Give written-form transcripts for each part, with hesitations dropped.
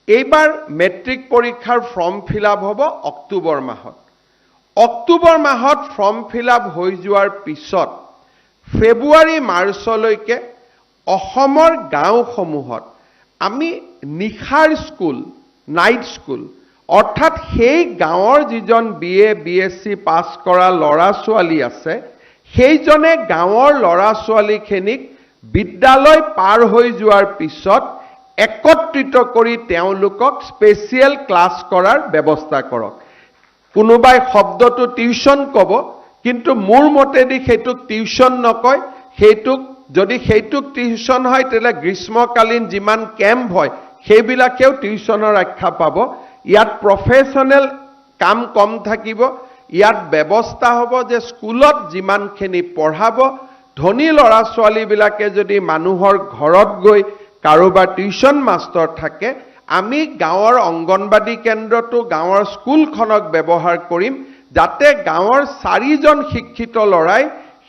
এইবাৰ মেট্ৰিক পৰীক্ষাৰ form fill up হ'ব অক্টোবৰ মাহত। অক্টোবৰ মাহত ফৰ্ম ফিল আপ হৈ যোৱাৰ পিছত ফেব্ৰুৱাৰী মাৰ্চলৈকে অসমৰ গাঁওসমূহত আমি নিশাৰ স্কুল, নাইট স্কুল, অৰ্থাৎ সেই গাঁৱৰ যিজন BA BSc পাছ কৰা ল'ৰা ছোৱালী আছে, সেইজনে গাঁৱৰ ল'ৰা ছোৱালীখিনিক বিদ্যালয় পাৰ হৈ যোৱাৰ পিছত একত্ৰিত কৰি তেওঁলোকক স্পেচিয়েল ক্লাছ কৰাৰ ব্যৱস্থা কৰক। কোনোবাই শব্দটো টিউচন ক'ব, কিন্তু মোৰ মতেদি সেইটোক টিউচন নকয়, যদি সেইটোক টিউচন হয় তেতিয়াহ'লে গ্ৰীষ্মকালীন যিমান কেম্প হয় সেইবিলাকেও টিউচনৰ আখ্যা পাব। ইয়াত প্ৰফেশ্যনেল কাম কম থাকিব। ইয়াত ব্যৱস্থা হ'ব যে স্কুলত যিমানখিনি পঢ়াব, ধনী ল'ৰা ছোৱালীবিলাকে যদি মানুহৰ ঘৰত গৈ কাৰোবাৰ টিউচন মাষ্টৰ থাকে, আমি গাঁৱৰ অংগনবাদী কেন্দ্ৰটো গাঁৱৰ স্কুলখনক ব্যৱহাৰ কৰিম, যাতে গাঁৱৰ 4জন শিক্ষিত ল'ৰাই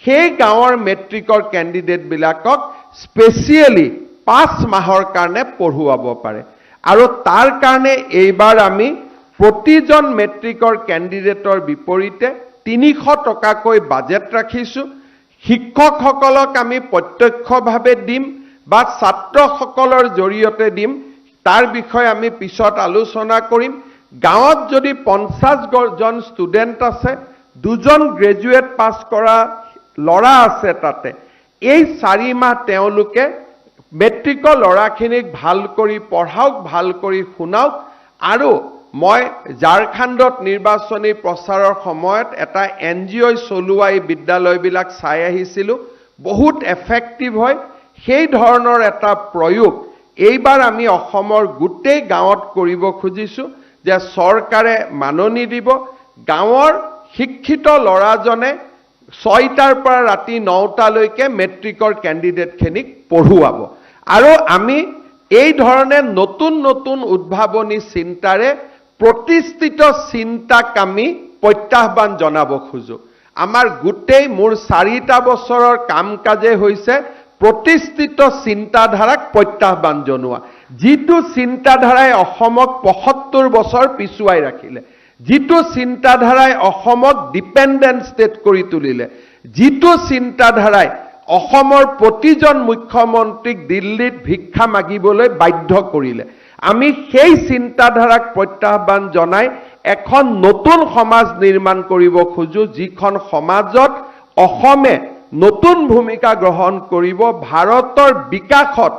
সেই গাঁৱৰ মেট্ৰিকৰ কেণ্ডিডেটবিলাকক স্পেচিয়েলি 5 মাহৰ কাৰণে পঢ়ুৱাব পাৰে। আৰু তাৰ কাৰণে এইবাৰ আমি প্ৰতিজন মেট্ৰিকৰ কেণ্ডিডেটৰ বিপৰীতে 300 টকাকৈ বাজেট ৰাখিছোঁ। শিক্ষকসকলক আমি প্ৰত্যক্ষভাৱে দিম বা ছাত্ৰসকলৰ জৰিয়তে দিম, তাৰ বিষয়ে আমি পিছত আলোচনা কৰিম। গাঁৱত যদি 50জন ষ্টুডেণ্ট আছে, 2জন গ্ৰেজুৱেট পাছ কৰা ল'ৰা আছে, তাতে এই 4 মাহ তেওঁলোকে মেট্ৰিকৰ ল'ৰাখিনিক ভাল কৰি পঢ়াওক, ভাল কৰি শুনাওক। আৰু মই ঝাৰখণ্ডত নিৰ্বাচনী প্ৰচাৰৰ সময়ত এটা NGO চলোৱা এই বিদ্যালয়বিলাক চাই আহিছিলোঁ, বহুত এফেক্টিভ হয়। সেই ধৰণৰ এটা প্ৰয়োগ এইবাৰ আমি অসমৰ গোটেই গাঁৱত কৰিব খুজিছোঁ যে চৰকাৰে মাননি দিব, গাঁৱৰ শিক্ষিত ল'ৰাজনে 6টাৰ পৰা ৰাতি 9টালৈকে মেট্ৰিকৰ কেণ্ডিডেটখিনিক পঢ়ুৱাব। আৰু আমি এই ধৰণে নতুন নতুন উদ্ভাৱনী চিন্তাৰে প্ৰতিষ্ঠিত চিন্তাক আমি প্ৰত্যাহ্বান জনাব খোজোঁ। আমাৰ গোটেই মোৰ 4টা বছৰৰ কাম কাজে হৈছে প্ৰতিষ্ঠিত চিন্তাধাৰাক প্ৰত্যাহ্বান জনোৱা। যিটো চিন্তাধাৰাই অসমক 75 বছৰ পিছুৱাই ৰাখিলে, যিটো চিন্তাধাৰাই অসমক ডিপেণ্ডেণ্ট ষ্টেট কৰি তুলিলে, যিটো চিন্তাধাৰাই অসমৰ প্ৰতিজন মুখ্যমন্ত্ৰীক দিল্লীত ভিক্ষা মাগিবলৈ বাধ্য কৰিলে, আমি সেই চিন্তাধাৰাক প্ৰত্যাহ্বান জনাই এখন নতুন সমাজ নিৰ্মাণ কৰিব খোজোঁ, যিখন সমাজত অসমে নতুন ভূমিকা গ্ৰহণ কৰিব। ভাৰতৰ বিকাশত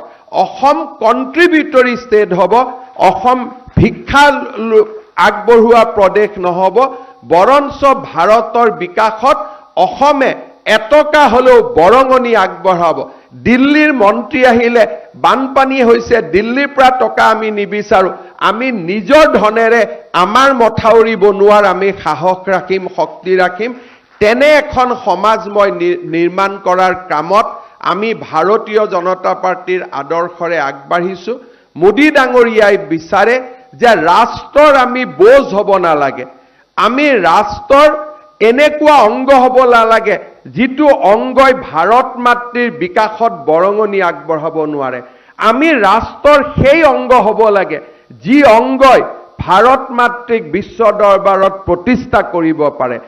অসম কণ্ট্ৰিবিউটৰী ষ্টেট হ'ব, অসম ভিক্ষা আগবঢ়োৱা প্ৰদেশ নহ'ব, বৰঞ্চ ভাৰতৰ বিকাশত অসমে এটকা হ'লেও বৰঙণি আগবঢ়াব। দিল্লীৰ মন্ত্ৰী আহিলে বানপানী হৈছে, দিল্লীৰ পৰা টকা আমি নিবিচাৰোঁ, আমি নিজৰ ধনেৰে আমাৰ মথাউৰি বনোৱাৰ আমি সাহস ৰাখিম, শক্তি ৰাখিম। তেনে এখন সমাজ মই নিৰ্মাণ কৰাৰ কামত আমি ভাৰতীয় জনতা পাৰ্টিৰ আদৰ্শৰে আগবাঢ়িছোঁ। মোদী ডাঙৰীয়াই বিচাৰে যে ৰাষ্ট্ৰৰ আমি বোজ হ'ব নালাগে, আমি ৰাষ্ট্ৰৰ এনেকুৱা অংগ হ'ব নালাগে যিটো অংগই ভাৰত মাতৃৰ বিকাশত বৰঙণি আগবঢ়াব নোৱাৰে। আমি ৰাষ্ট্ৰৰ সেই অংগ হ'ব লাগে যি অংগই ভাৰত মাতৃক বিশ্ব দৰবাৰত প্ৰতিষ্ঠা কৰিব পাৰে।